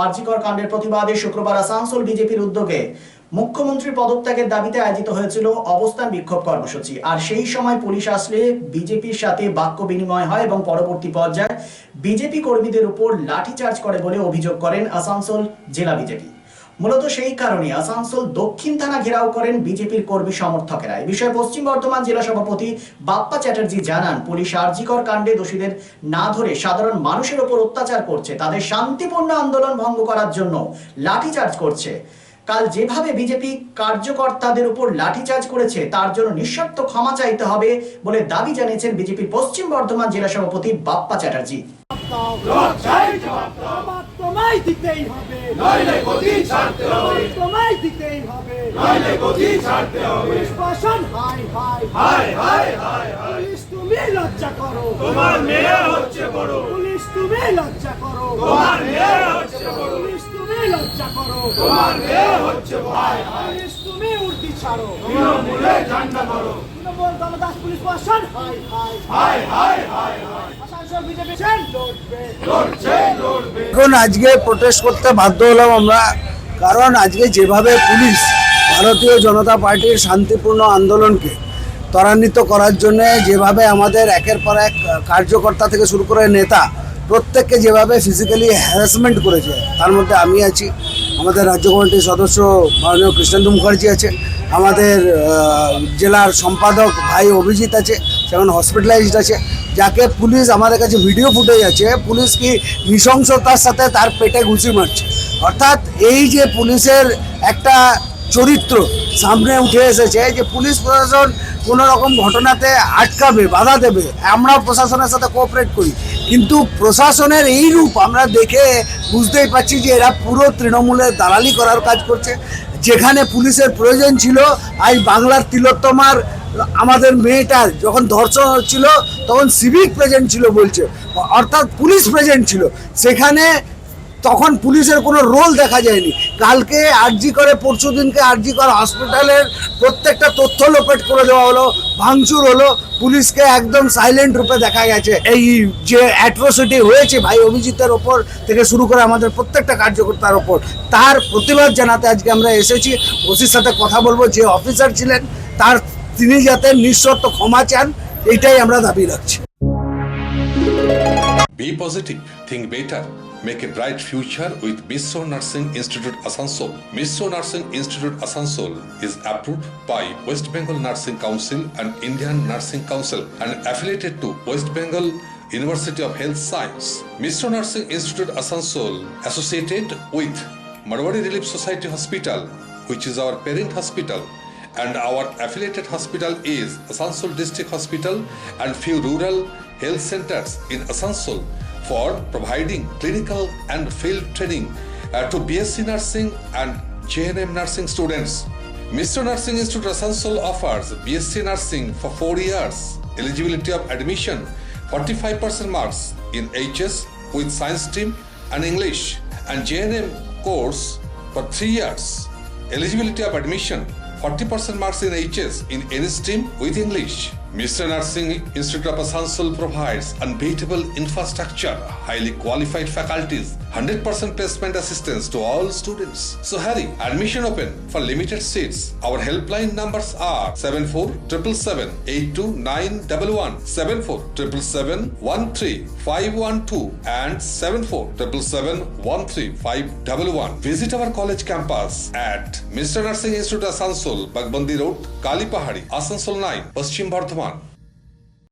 আরজিকর কাণ্ডের প্রতিবাদে শুক্রবার আসানসোল বিজেপির উদ্যোগে মুখ্যমন্ত্রীর পদত্যাগের দাবিতে আয়োজিত হয়েছিল অবস্থান বিক্ষোভ কর্মসূচি। আর সেই সময় পুলিশ আসলে বিজেপির সাথে বাক্য বিনিময় হয় এবং পরবর্তী পর্যায়ে বিজেপি কর্মীদের উপর লাঠিচার্জ করে বলে অভিযোগ করেন আসানসোল জেলা বিজেপি। মূলত সেই কারণে আসানসোল দক্ষিণ থানা ঘেরাও করেন বিজেপির কর্মী সমর্থকেরা। এই বিষয়ে পশ্চিম বর্ধমান জেলা সভাপতি বাপ্পা চ্যাটার্জি জানান, পুলিশ আরজিকর কাণ্ডে দোষীদের না ধরে সাধারণ মানুষের উপর অত্যাচার করছে, তাদের শান্তিপূর্ণ আন্দোলন ভঙ্গ করার জন্য লাঠিচার্জ করছে। কাল যেভাবে বিজেপি কার্যকর্তাদের উপর লাঠিচার্জ করেছে তার জন্য নিঃশর্ত ক্ষমা চাইতে হবে বলে দাবি জানিয়েছেন বিজেপির পশ্চিম বর্ধমান জেলা সভাপতি বাপ্পা চ্যাটার্জি। তোমায় দিতেই হবে, নইলে গদি ছাড়তে হবে, তোমায় দিতেই হবে, নইলে গদি ছাড়তে হবে। প্রশাসন high high high high high, police তুমি লজ্জা করো, তোমার মেয়ে হচ্ছে বড়, পুলিশ তুমি লজ্জা করো, তোমার মেয়ে হচ্ছে বড়, পুলিশ তুমি লজ্জা করো, তোমার মেয়ে হচ্ছে বড়, পুলিশ তুমি উর্দি ছাড়ো, তৃণমূলে ঝান্ডা ধরো, তৃণমূল দলদাস পুলিশ প্রশাসন high high high high high high. Asansol BJP লড়বে লড়ছে লড়বে। এখন আজকে প্রোটেস্ট করতে বাধ্য হলাম আমরা, কারণ আজকে যেভাবে পুলিশ ভারতীয় জনতা পার্টির শান্তিপূর্ণ আন্দোলনকে ত্বরান্বিত করার জন্য যেভাবে আমাদের একের পর এক কার্যকর্তা থেকে শুরু করে নেতা প্রত্যেককে যেভাবে ফিজিক্যালি হ্যারাসমেন্ট করেছে, তার মধ্যে আমি আছি, আমাদের রাজ্য কমিটির সদস্য মাননীয় কৃষ্ণেন্দু মুখার্জি আছে, আমাদের জেলার সম্পাদক ভাই অভিজিৎ আছে, যেমন হসপিটালাইজড আছে, যাকে পুলিশ আমাদের কাছে ভিডিও ফুটেজ আছে, পুলিশ কি নৃশংসতার সাথে তার পেটে ঘুষি মারছে। অর্থাৎ এই যে পুলিশের একটা চরিত্র সামনে উঠে এসেছে যে পুলিশ প্রশাসন কোনো রকম ঘটনাতে আটকাবে, বাধা দেবে, আমরা প্রশাসনের সাথে কোঅপারেট করি, কিন্তু প্রশাসনের এই রূপ আমরা দেখে বুঝতেই পারছি যে এরা পুরো তৃণমূলের দালালি করার কাজ করছে। যেখানে পুলিশের প্রয়োজন ছিল, আজ বাংলার তিলোত্তমার আমাদের মেয়েটার যখন ধর্ষণ হচ্ছিল তখন সিভিক প্রেজেন্ট ছিল বলছে, অর্থাৎ পুলিশ প্রেজেন্ট ছিল, সেখানে তখন পুলিশের কোনো রোল দেখা যায়নি। কালকে আরজি করে পরশু দিনকে আরজি কর হসপিটালের প্রত্যেকটা তথ্য লোপেট করে দেওয়া হলো, ভাঙচুর হলো, পুলিশকে একদম সাইলেন্ট রূপে দেখা গেছে। এই যে অ্যাট্রোসিটি হয়েছে ভাই অভিজিতের ওপর থেকে শুরু করে আমাদের প্রত্যেকটা কার্যকর্তার ওপর, তার প্রতিবাদ জানাতে আজকে আমরা এসেছি। ওসির সাথে কথা বলবো, যে অফিসার ছিলেন তিনি যাতে নিঃশর্ত ক্ষমা চান, এইটাই আমরা দাবি রাখছি। Be positive, think better. Make a bright future with Misso Nursing Institute Asansol. Misso Nursing Institute Asansol is approved by West Bengal Nursing Council and Indian Nursing Council and affiliated to West Bengal University of Health Science. Misso Nursing Institute Asansol associated with Marwari Relief Society Hospital, which is our parent hospital, and our affiliated hospital is Asansol District Hospital and few rural health centers in Asansol for providing clinical and field training to BSc Nursing and JNM Nursing students. Mr. Nursing Institute Asansol offers BSc Nursing for 4 years. Eligibility of admission 45% marks in HS with science stream and English, and JNM course for 3 years. Eligibility of admission 40% marks in HS in any stream with English. Mr. Nursing Institute of Asansol provides unbeatable infrastructure, highly qualified faculties, 100% placement assistance to all students. So hurry, admission open for limited seats. Our helpline numbers are 7477782911, 7477713512 and 7477713511. Visit our college campus at Mr. Nursing Institute Asansol, Bagbandi Road, Kalipahari, Asansol 9, Paschim Bardhaman.